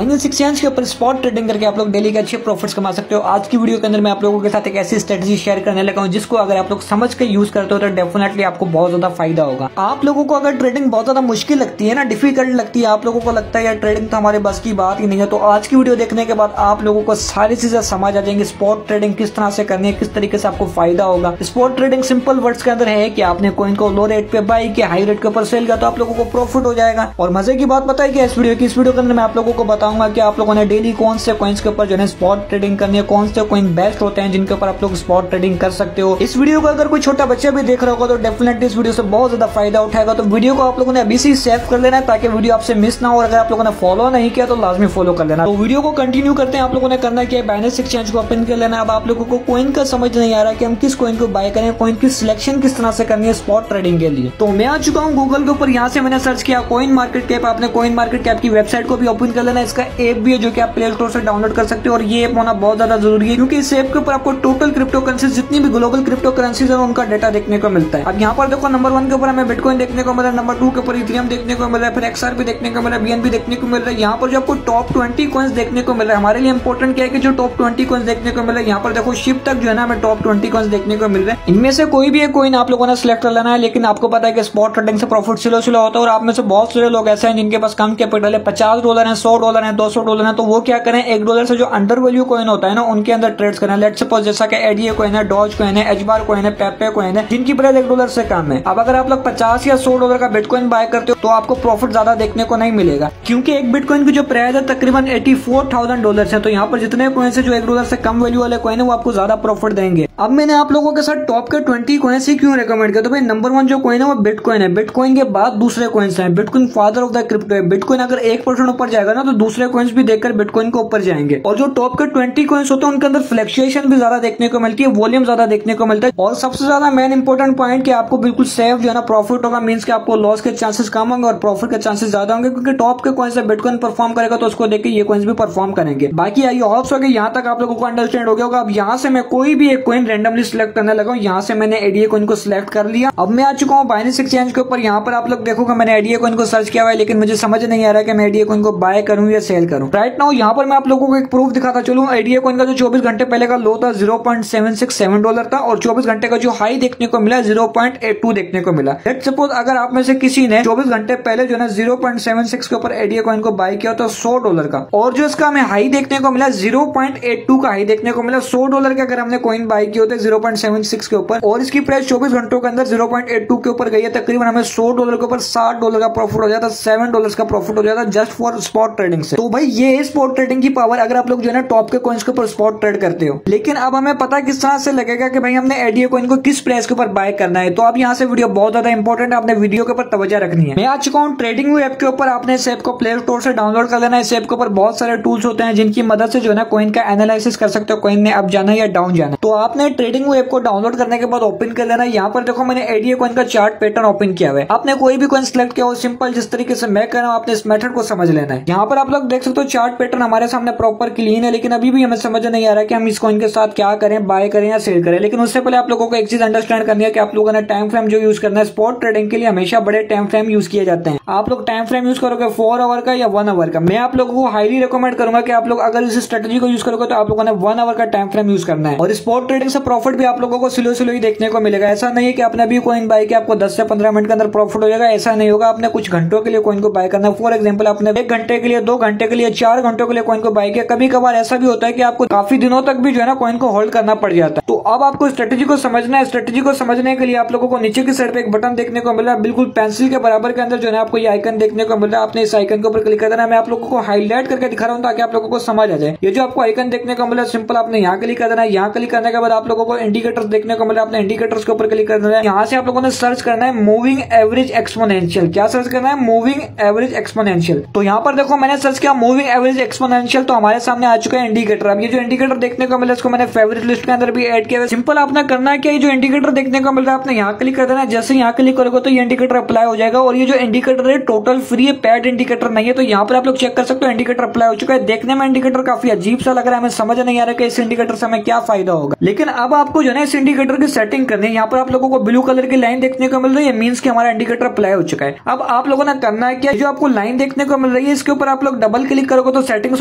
Finance exchange के ऊपर spot trading करके आप लोग डेली के अच्छे प्रॉफिट्स कमा सकते हो। आज की वीडियो के अंदर मैं आप लोगों के साथ एक ऐसी स्ट्रेटजी शेयर करने लगा हूं जिसको अगर आप लोग समझ के यूज करते हो तो डेफिनेटली आपको बहुत ज्यादा फायदा होगा। आप लोगों को अगर ट्रेडिंग बहुत ज्यादा मुश्किल लगती है ना, डिफिकल्ट लगती है, आप लोगों को लगता है यार ट्रेडिंग तो हमारे बस की बात ही नहीं है, तो आज की वीडियो देखने के बाद आप लोगों को सारी चीजें समझ आ जाएंगी। स्पॉट ट्रेडिंग किस तरह से करनी है, किस तरीके से आपको फायदा होगा। स्पॉट ट्रेडिंग सिंपल वर्ड्स के अंदर है कि आपने कॉइन को लो रेट पे बाई किया, हाई रेट के ऊपर सेल किया तो आप लोगों को प्रॉफिट हो जाएगा। और मजे की बात पता है कि इस वीडियो के अंदर मैं आप लोगों को बताऊंगा कि आप लोगों ने डेली कौन से कॉइन्स के ऊपर जो है स्पॉट ट्रेडिंग करनी है, कौन से कॉइन बेस्ट होते हैं जिनके ऊपर आप लोग स्पॉट ट्रेडिंग कर सकते हो। इस वीडियो को अगर कोई छोटा बच्चा भी देख रहा होगा तो डेफिनेटली इस वीडियो से बहुत ज्यादा फायदा उठाएगा। तो वीडियो को आप लोगों ने अभी से सेव कर लेना है ताकि वीडियो आपसे मिस ना हो। अगर आप लोगों ने फॉलो नहीं किया तो लाजमी फॉलो कर लेना। तो वीडियो को कंटिन्यू करते हैं। आप लोगों ने करना क्या है, बाइनेंस एक्सचेंज को ओपन कर लेना। अब आप लोगों को कॉइन का समझ नहीं आ रहा कि हम किस कॉइन को बाय करें, कॉइन की सिलेक्शन किस तरह से करनी है स्पॉट ट्रेडिंग के लिए। तो मैं आ चुका हूँ गूगल के ऊपर। यहाँ से मैंने सर्च किया कॉइन मार्केट कैप। आपने कॉइन मार्केट कैप की वेबसाइट को भी ओपन कर लेना। इसका ऐप भी है जो कि आप प्ले स्टोर से डाउनलोड कर सकते हो और ये ऐप होना बहुत ज्यादा जरूरी है क्योंकि इस ऐप के ऊपर आपको टोटल क्रिप्टो करेंसीज, जितनी भी ग्लोबल क्रिप्टो करेंसीज है उनका डाटा देखने को मिलता है। अब यहाँ पर देखो नंबर 1 के ऊपर हमें बिटकॉइन देखने को मिला है, नंबर 2 के ऊपर इथेरियम देखने को मिला है, फिर XRP देखने को मिला है, BNB देखने को मिल रहा है। यहाँ पर जो आपको टॉप 20 कॉइन्स देखने को मिल रहा है, हमारे लिए इंपॉर्टेंट क्या है कि जो टॉप 20 कॉइन्स देखने को मिल रहा है, यहाँ पर देखो शिप तक जो है ना हमें टॉप 20 कॉइन्स देखने को मिल रहे हैं। इनमें से कोई भी एक कॉइन आप लोगों ने सिलेक्ट कर लेना है। लेकिन आपको पता है कि स्पॉट ट्रेडिंग से प्रॉफिट स्लो होता है और आप में से बहुत सारे लोग ऐसे हैं जिनके पास कम कैपिटल है, $50 है, $100 है, $200 है, तो वो क्या करें, $1 से जो अंडर वैल्यू कॉइन होता है ना उनके अंदर ट्रेड्स करें। लेट्स सपोज जैसा कि एडीए कॉइन है, डॉज कॉइन है, एचबार कॉइन है, पेपे कॉइन है, जिनकी प्राइस $1 से कम है। अब अगर आप लोग $50 या $100 का बिटकॉइन बाय करते हो तो आपको प्रॉफिट ज्यादा देखने को नहीं मिलेगा क्योंकि एक बिटकॉइन की जो प्राइस है तकरीबन $84,000 है। तो यहाँ पर जितने कॉइन है जो $1 से कम वैल्यू वाले कॉइन है वो आपको ज्यादा प्रॉफिट देंगे। अब मैंने आप लोगों के साथ टॉप के 20 कॉइन ही क्यों रिकमेंड किया, तो भाई नंबर 1 जो कॉइन है वो बिटकॉइन है। बिटकॉइन के बाद दूसरे कॉइन्स हैं। Bitcoin father of the crypto है। बिटकॉइन अगर 1% ऊपर जाएगा ना तो दूसरे कॉइन्स भी देखकर बिटकॉइन को ऊपर जाएंगे। और जो टॉप के 20 कॉइन्स होते हैं उनके अंदर फ्लक्चुएशन भी ज्यादा देखने को मिलती है, वॉल्यूम ज्यादा देखने को मिलता है। और सबसे ज्यादा मेन इंपॉर्टेंट पॉइंट कि आपको बिल्कुल सेफ जो है ना प्रॉफिट होगा, मींस कि आपको लॉस के चांसेस कम होंगे और प्रॉफिट के चांसेस ज्यादा होंगे क्योंकि टॉप के कॉइन्स से बिटकॉइन परफॉर्म करेगा तो उसको देख के ये कॉइन्स भी परफॉर्म करेंगे। बाकी आई होप्स कि यहाँ तक आप लोगों को अंडरस्टैंड हो गया होगा। अब यहाँ से मैं कोई भी एक कॉइन रैंडमली सिलेक्ट करने लगा हूँ। यहाँ से मैंने एडीए कॉइन को सिलेक्ट कर लिया। अब मैं आ चुका हूँ बाइनेंस एक्सचेंज के ऊपर। यहाँ पर आप लोग देखोगे मैंने एडीए कॉइन को सर्च किया हुआ है लेकिन मुझे समझ नहीं आ रहा कि मैं एडीए कॉइन को बाय करूँ या सेल करूँ। राइट नाउ यहाँ पर मैं आप लोगों को एक प्रूफ दिखाता चलूँ। एडीए कॉइन का जो 24 घंटे पहले का लो था $0.767 था और 24 घंटे का जो हाई देखने को मिला 0.82 देखने को मिला। लेट्स सपोज अगर आप में से किसी ने 24 घंटे पहले जो है 0.76 के ऊपर एडीए कॉइन को बाय किया तो $100 का, और जो इसका हमें हाई देखने को मिला 0.82 का हाई देखने को मिला। $100 के अगर हमने कॉइन बाय किए होते 0.76 के ऊपर और इसकी प्राइस 24 घंटों के अंदर 0.82 के ऊपर गई है, तकरीबन हमें $100 के ऊपर $60 का प्रॉफिट हो जाता, $7 का प्रॉफिट हो जाता जस्ट फॉर स्पॉट ट्रेडिंग से। तो भाई ये स्पॉट ट्रेडिंग की पावर अगर आप लोग जो है ना टॉप के कॉइन्स के ऊपर स्पॉट ट्रेड करते हो। लेकिन अब हमें पता किस तरह से लगेगा कि भाई हमने एडीए कॉइन को किस प्राइस के ऊपर बाय करना है। तो अब यहाँ से वीडियो बहुत ज्यादा इंपॉर्टेंट है, आपने वीडियो के ऊपर तवज्जो रखनी है। मैं आ चुका हूँ ट्रेडिंग ऐप के ऊपर। आपने इस ऐप को प्ले स्टोर से डाउनलोड कर लेना है। इस ऐप के ऊपर बहुत सारे टूल्स होते हैं जिनकी मदद से जो है ना कॉइन का एनालिसिस कर सकते हो, कॉइन ने अप जाना या डाउन जाना। तो आपने ट्रेडिंग ऐप को डाउनलोड करने के बाद ओपन कर लेना। यहाँ पर देखो मैंने एडीए कॉइन का चार्ट पैटर्न ओपन किया हुआ है। आपने कोई भी कॉइन सिलेक्ट किया हो, सिंपल जिस तरीके से मैं कर रहा हूँ आपने इस मेथड को समझ लेना है। यहाँ पर आप लोग देख सकते हो चार्ट पैटर्न हमारे सामने प्रॉपर क्लीन है, लेकिन अभी भी हमें समझ नहीं आ रहा कि हम इस कॉइन के साथ क्या करें, बाय करें या सेल करें। लेकिन उससे पहले आप लोगों को एक चीज अंडरस्टैंड करनी है कि आप लोगों ने टाइम फ्रेम जो यूज करना है स्पॉट ट्रेडिंग के लिए, हमेशा बड़े टाइम फ्रेम यूज किए जाते हैं। आप लोग टाइम फ्रेम यूज करोगे 4 आवर का या 1 आवर का। मैं आप लोगों को हाईली रिकमेंड करूंगा कि आप लोग अगर इस स्ट्रेटेजी को यूज करोगे तो आप लोगों ने 1 आवर का टाइम फ्रेम यूज करना है। और स्पॉट ट्रेडिंग से प्रॉफिट भी आप लोगों को स्लो ही देखने को मिलेगा। ऐसा नहीं है कि आपने अभी कॉइन बाय किया आपको 10 से 15 मिनट के अंदर प्रॉफिट हो जाएगा, ऐसा नहीं होगा। आपने कुछ घंटों के लिए कॉइन को बाय करना है। फॉर एग्जाम्पल आपने 1 घंटे के लिए, 2 घंटे के लिए, 4 घंटों के लिए कॉइन को बाय किया। कभी कभार ऐसा भी होता है कि आपको काफी दिनों तक भी जो है ना कॉइन को होल्ड करना पड़ जाता है। तो अब आपको स्ट्रेटेजी को समझना है। स्ट्रेटेजी को समझने के लिए आप लोगों को नीचे की साइड पे एक बटन देखने को मिल रहा है, बिल्कुल पेंसिल के बराबर के अंदर जो है आपको ये आइकन देखने को मिल रहा है। आपने इस आइकन के ऊपर क्लिक कर देना। मैं आप लोगों को हाईलाइट करके दिखा रहा हूँ ताकि आप लोगों को समझ आ जाए। ये जो आपको आइकन देखने को मिला सिंपल आपने यहाँ क्लिक कर देना है। यहाँ क्लिक करने के बाद आप लोगों को इंडिकेटर्स देखने को मिला, आपने इंडिकेटर्स के ऊपर क्लिक कर देना है। यहाँ से आप लोगों ने सर्च करना है मूविंग एवरेज एक्सपोनेंशियल। क्या सर्च करना है? Moving average exponential. तो यहाँ पर देखो मैंने सर्च किया मूविंग एवरेज एक्सपोनेंशियल, तो हमारे सामने आ चुका है इंडिकेटर। अब ये जो इंडिकेटर देखने को मिला इसको मैंने फेवरेट लिस्ट के अंदर भी ऐड किया है। सिंपल आपने करना है कि ये जो इंडिकेटर देखने को मिल रहा है आपने यहाँ क्लिक कर देना है। जैसे यहाँ क्लिक करोगे तो ये इंडिकेटर अप्लाई हो जाएगा और ये जो इंडिकेटर है टोटल फ्री है, पेड इंडिकेटर नहीं है। तो यहाँ पर आप लोग चेक कर सकते हो इंडिकेटर अप्लाई हो चुका है। देखने में इंडिकेटर काफी अजीब सा लग रहा है, हमें समझ नहीं आ रहा है कि इस इंडिकेटर से हमें क्या फायदा होगा। लेकिन अब आपको जो है इस इंडिकेटर की सेटिंग करनी है। यहाँ पर आप लोगों को ब्लू कलर की लाइन देखने को मिल रही है, मींस कि हमारा इंडिकेटर अप्लाई हो चुका है। अब आप लोगों ने करना है क्या, जो आपको लाइन देखने को मिल रही है इसके ऊपर आप लोग डबल क्लिक करोगे तो सेटिंग्स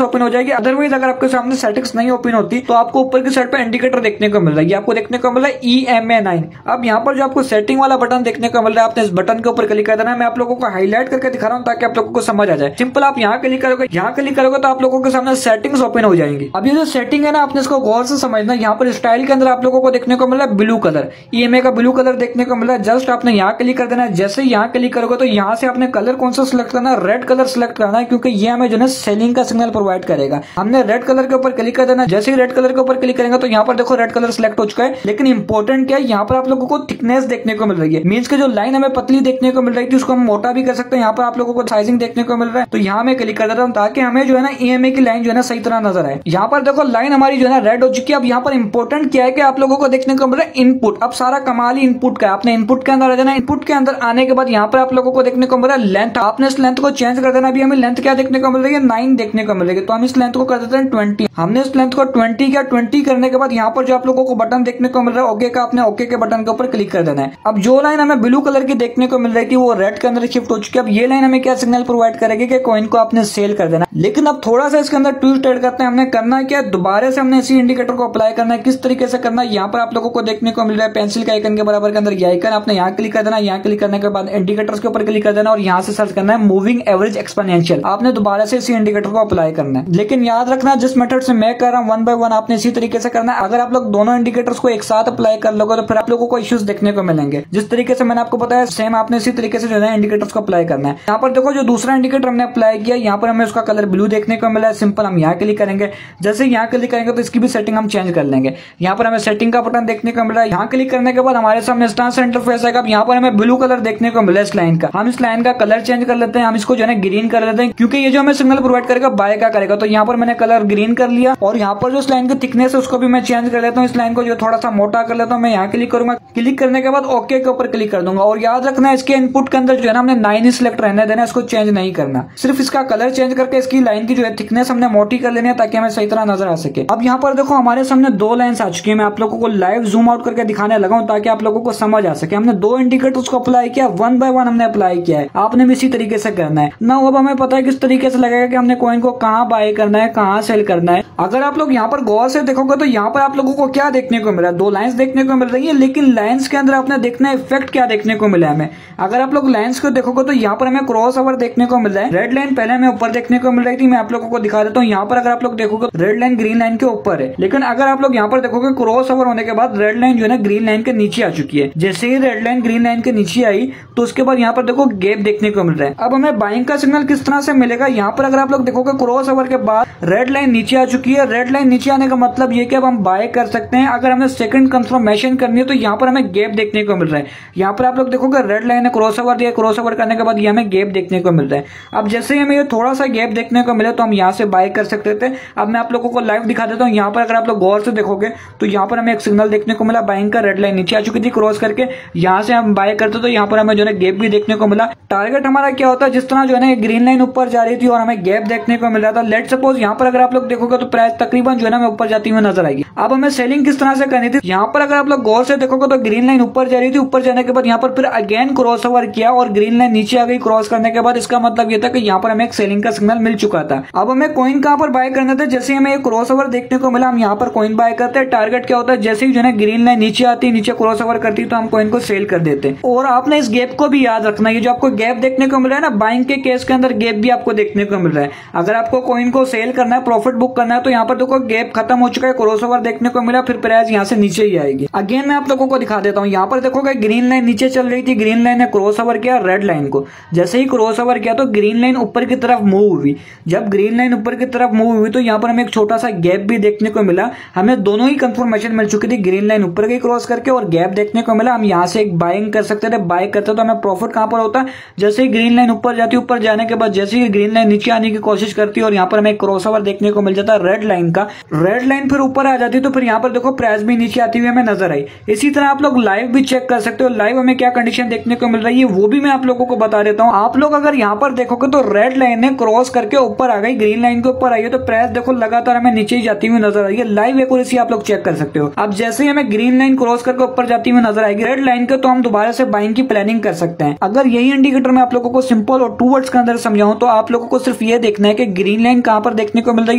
ओपन हो जाएगी। अदरवाइज अगर आपके सामने सेटिंग्स नहीं ओपन होती तो आपको ऊपर की साइड पर इंडिकेटर देखने को मिल रहा है, आपको देखने को मिल रहा है EMA9। अब यहाँ पर जो आपको सेटिंग वाला बटन देखने को मिल रहा है, आपने इस बटन के ऊपर क्लिक कर देना है। मैं आप लोगों को हाईलाइट करके दिखा रहा हूँ ताकि आप लोगों को समझ आ जाए। सिंपल आप यहाँ क्लिक करोगे, यहाँ क्लिक करोगे तो आप लोगों के सामने सेटिंग्स ओपन हो जाएंगी। अब ये जो सेटिंग है ना, आपने इसको गौर से समझना। यहाँ पर स्टाइल के अंदर आप लोगों को देखने को मिल रहा है ब्लू कलर, EMA का ब्लू कलर देखने को मिल रहा है। जस्ट आपने यहाँ क्लिक कर देना है। जैसे यहाँ क्लिक करोगे तो यहाँ से आपने कलर कौन सा सिलेक्ट करना है, रेड कलर सिलेक्ट करना है, क्योंकि ये हमें जो है सेलिंग का सिग्नल प्रोवाइड करेगा। हमने रेड कलर के ऊपर क्लिक कर देना। जैसे ही रेड कलर के ऊपर क्लिक करेंगे तो यहाँ पर देखो रेड कलर सिलेक्ट हो चुका है। लेकिन इंपॉर्टेंट क्या है, यहाँ पर आप लोगों को थिकनेस देखने को मिल रही है, मींस के जो लाइन हमें पतली देखने को मिल रही थी उसको हम मोटा भी कर सकते हैं। यहाँ पर आप लोगों को साइजिंग देखने को मिल रहा है, तो यहाँ मैं क्लिक कर देता हूँ ताकि हमें जो है ना EMA की लाइन जो है ना सही तरह नजर आए। यहाँ पर देखो लाइन हमारी जो है ना रेड हो चुकी है। अब यहाँ पर इंपॉर्टेंट क्या है कि आप लोगों को देखने को मिल रहा है इनपुट। अब सारा कमाल ही इनपुट का है। आपने इनपुट के अंदर आ जाना। इनपुट के अंदर आने के बाद यहाँ पर आप लोगों को देखने को मिल रहा है लेंथ। आपने इस लेंथ को चेंज कर देना। अभी हमें लेंथ क्या देखने को मिल रही है, 9 देखने को मिल रही है, तो हम इस लेंथ को कर देते हैं 20। हमने इस लेंथ को 20 किया। 20 करने के बाद यहाँ पर जो आप लोगों को बटन देखने को मिल रहा है ओके का, आपने ओके के बटन के ऊपर क्लिक कर देना है। अब जो लाइन हमें ब्लू कलर की देखने को मिल रही थी वो रेड के अंदर शिफ्ट हो चुकी है। अब ये लाइन हमें क्या सिग्नल प्रोवाइड करेगी कि कॉइन को आपने सेल कर देना। लेकिन अब थोड़ा सा इसके अंदर ट्विस्ट ऐड करते हैं। हमने करना क्या, दोबारा से हमने इसी इंडिकेटर को अप्लाई करना है। किस तरीके से करना है, यहाँ पर आप लोगों को देखने को मिल रहा है पेंसिल के आइकन के बराबर के अंदर ये आइकन, आपने यहाँ क्लिक कर देना। यहाँ क्लिक करने के बाद इंडिकेटर्स के ऊपर क्लिक कर देना और यहाँ से सर्च करना है मूविंग एवरेज एक्सपोनेंशियल। आपने दोबारा से इसी इंडिकेटर को अप्लाई करना है। लेकिन याद रखना जिस मेथड से मैं कर रहा हूँ 1 by 1 आपने इसी तरीके से करना है। अगर आप लोग दोनों इंडिकेटर्स को एक साथ अप्लाई कर लोगे तो फिर आप लोगों को इश्यूज देखने को मिलेंगे। जिस तरीके से मैंने आपको बताया सेम आपने इसी तरीके से जो है इंडिकेटर्स को अप्लाई करना है। यहाँ पर देखो जो दूसरा इंडिकेटर हमने अप्लाई किया, यहाँ पर हमें उसका कलर ब्लू देखने को मिला है। सिंपल हम यहाँ क्लिक करेंगे। जैसे यहाँ क्लिक करेंगे तो इसकी भी सेटिंग हम चेंज कर लेंगे। यहाँ पर हमें सेटिंग का बटन देखने को मिल रहा है। यहाँ क्लिक करने के बाद हमारे सामने इस तरह से इंटरफेस आएगा। यहाँ पर हमें ब्लू कलर देखने को मिला है इस लाइन का। हम इस लाइन का कलर चेंज कर लेते हैं। हम इसको जो है ग्रीन कर लेते हैं, क्योंकि ये जो हमें सिग्नल प्रोवाइड करेगा बाय का करेगा। तो यहाँ पर मैंने कलर ग्रीन कर लिया और यहाँ पर जो इस लाइन की थिकनेस है उसको भी मैं चेंज कर लेता हूँ। इस लाइन को जो थोड़ा सा मोटा कर लेता हूँ। मैं यहाँ क्लिक करूंगा। क्लिक करने के बाद ओके के ऊपर क्लिक कर दूंगा। और याद रखना इसके इनपुट के अंदर जो है ना हमने 9 ही सिलेक्ट रहने देना, इसको चेंज नहीं करना। सिर्फ इसका कलर चेंज करके इसकी लाइन की जो है थिकनेस हमने मोटी कर लेनी है ताकि हमें सही तरह नजर आ सके। अब यहाँ पर देखो हमारे सामने 2 लाइन्स आ चुकी है। मैं आप लोगों को लाइव जूम आउट करके दिखाने लगा हूँ ताकि आप लोगों को समझ आ सके। हमने 2 इंडिकेटर्स को अप्लाई किया, 1 by 1 हमने अप्लाई किया है। आपने भी इसी तरीके से करना है ना। अब हमें पता है किस तरीके से लगेगा कि हमने कॉइन को कहाँ बाय करना है, कहाँ सेल करना है। अगर आप लोग यहाँ पर गौर से देखोगे तो यहाँ पर आप लोगों को क्या देखने को मिला है, 2 लाइन्स देखने को मिल रही है। लेकिन लाइन्स के अंदर आपने देखना है इफेक्ट क्या देखने को मिला है हमें। अगर आप लोग लाइन्स को देखोगे तो यहाँ पर हमें क्रॉस ओवर देखने को मिल रहा है। रेड लाइन पहले हमें ऊपर देखने को मिल रही थी, मैं आप लोगों को दिखा देता हूँ। यहाँ पर अगर आप लोग देखोगे रेड लाइन ग्रीन लाइन के ऊपर है, लेकिन अगर आप लोग यहाँ पर देखोगे क्रॉस ओवर होने के बाद रेड लाइन जो है ना ग्रीन लाइन के नीचे आ चुकी है। जैसे ही रेड लाइन ग्रीन लाइन के नीचे आई तो उसके बाद यहाँ पर देखो गैप देखने को मिल रहा है। अब हमें बाइंग का सिग्नल किस तरह से मिलेगा, यहाँ पर अगर आप लोग देखोगे क्रॉस ओवर के बाद रेड लाइन नीचे आ चुकी है। रेड लाइन नीचे आने का मतलब ये कि अब हम बाय कर सकते हैं। अगर हमें सेकंड कंफर्मेशन करनी है तो यहाँ पर हमें गैप देखने को मिल रहा है। यहाँ पर आप लोग देखोगे रेड लाइन ने क्रॉस ओवर दिया, क्रॉस ओवर करने के बाद ये हमें गैप देखने को मिल रहा है। अब जैसे ही हमें ये थोड़ा सा गैप देखने को मिले तो हम यहाँ से बाय कर सकते थे। अब मैं आप लोगों को लाइव दिखा देता हूँ। यहाँ पर अगर आप लोग गौर से देखोगे तो यहाँ पर हमें एक सिग्नल देखने को मिला बाइंग का। रेड लाइन नीचे आ चुकी थी क्रॉस करके, यहाँ से हम बाय करते तो यहाँ पर हमें जो है गैप भी देखने को मिला। टारगेट हमारा क्या होता है, जिस तरह जो है ना ग्रीन लाइन ऊपर जा रही थी और हमें गैप देखने को मिल रहा था। लेट सपोज यहाँ पर अगर आप लोग देखोगे तो प्राइस तकरीबन जो है ना ऊपर जाती हुई नजर आएगी। अब हमें सेलिंग किस तरह से करनी थी, यहाँ पर अगर आप लोग गौर से देखोगे तो ग्रीन लाइन ऊपर जा रही थी। ऊपर जाने के बाद यहाँ पर फिर अगेन क्रॉस ओवर किया और ग्रीन लाइन नीचे आ गई क्रॉस करने के बाद। इसका मतलब ये था कि यहाँ पर हमें एक सेलिंग का सिग्नल मिल चुका था। अब हमें कॉइन कहाँ पर बाय करना था, जैसे हमें एक क्रॉस ओवर देखने को मिला हम यहाँ पर कॉइन बाय करते हैं। टारगेट क्या होता है, जैसे ही जो है ग्रीन लाइन नीचे आती, नीचे क्रॉस ओवर करती तो हम कॉइन को सेल कर देते। और आपने इस गैप को भी याद रखना, ये जो आपको गैप देखने को मिल रहा है ना बाइंग के केस के अंदर गैप भी आपको देखने को मिल रहा है। अगर आपको कॉइन को सेल करना है, प्रॉफिट बुक करना है तो यहाँ पर देखो गैप खत्म हो चुका है, क्रॉस ओवर देखने को मिला, फिर प्राइस यहाँ से नीचे ही आएगी। अगेन मैं आप लोगों को दिखा देता हूँ। यहाँ पर देखोगे ग्रीन लाइन नीचे चल रही थी, ग्रीन लाइन ने क्रॉस ओवर किया रेड लाइन को। जैसे ही क्रॉस ओवर किया तो ग्रीन लाइन ऊपर की तरफ मूव हुई। जब ग्रीन लाइन ऊपर की तरफ मूव हुई तो यहाँ पर हमें एक छोटा सा गैप भी देखने को मिला। हमें दोनों ही कंफर्मेशन मिल चुकी थी, ग्रीन लाइन ऊपर गई क्रॉस करके और गैप देखने को मिला। हम यहाँ से एक बाइंग कर सकते थे। बाय करते तो हमें प्रॉफिट कहां पर होता, जैसे ही ग्रीन लाइन ऊपर जाती, ऊपर जाने के बाद जैसे ही ग्रीन लाइन नीचे आने की कोशिश करती और यहाँ पर हमें क्रॉस ओवर देखने को मिल जाता रेड लाइन का। रेड लाइन फिर ऊपर आ जाती तो फिर यहाँ पर देखो प्राइस भी नीचे आती हुई हमें नजर आई। इसी तरह आप लोग लाइव भी चेक कर सकते हो, लाइव हमें क्या कंडीशन देखने को मिल रही है वो भी मैं आप लोगों को बता देता हूँ। आप लोग अगर यहाँ पर देखोगे तो रेड लाइन ने क्रॉस करके ऊपर आ गई, ग्रीन लाइन के ऊपर आई है तो प्राइस देखो लगातार हमें नीचे ही जाती हुई नजर आई है। लाइव एक्यूरेसी आप लोग चेक कर सकते हो। अब जैसे ही हमें ग्रीन लाइन क्रॉस करके ऊपर जाती हुई नजर आएगी रेड लाइन के, तो हम दोबारा से बाइंग की प्लानिंग कर सकते हैं। अगर यही इंडिकेटर मैं आप लोगों को सिंपल और 2 वर्ड्स के अंदर समझाऊं तो आप लोगों को सिर्फ ये देखना है कि ग्रीन लाइन कहां पर देखने को मिल रही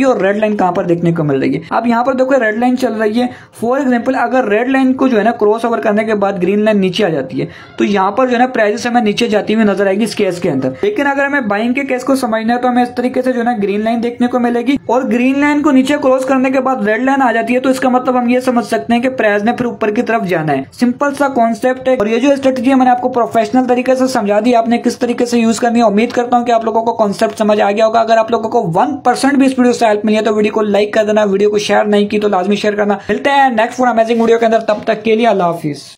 है और रेड लाइन कहां पर देखने को मिल रही है। अब यहाँ पर देखो रेड लाइन चल रही है। फॉर एग्जाम्पल अगर रेड लाइन को जो है ना क्रॉस ओवर करने के बाद ग्रीन लाइन नीचे आ जाती है तो यहाँ पर जो है ना प्राइसेस हमें नीचे जाती हुई नजर आएगी इस केस के अंदर। लेकिन अगर हमें बाइंग के केस को समझना है तो हमें इस तरीके से जो है ना ग्रीन लाइन देखने को मिलेगी और ग्रीन लाइन को नीचे क्रॉस करने के बाद रेड लाइन आ जाती है, तो इसका मतलब हम ये समझ सकते हैं कि प्राइस ने फिर ऊपर की तरफ जाना है। सिंपल सा कॉन्सेप्ट है और ये जो स्ट्रेटजी है मैंने आपको प्रोफेशनल तरीके से समझा दी, आपने किस तरीके से यूज करनी है। उम्मीद करता हूं कि आप लोगों को कॉन्सेप्ट समझ आ गया होगा। अगर आप लोगों को 1% भी इस वीडियो से हेल्प मिली है तो वीडियो को लाइक कर देना, वीडियो को शेयर नहीं की तो लाजमी शेयर करना। मिलते हैं नेक्स्ट फॉर अमेजिंग वीडियो के अंदर, तब तक के लिए अल्लाह हाफिज।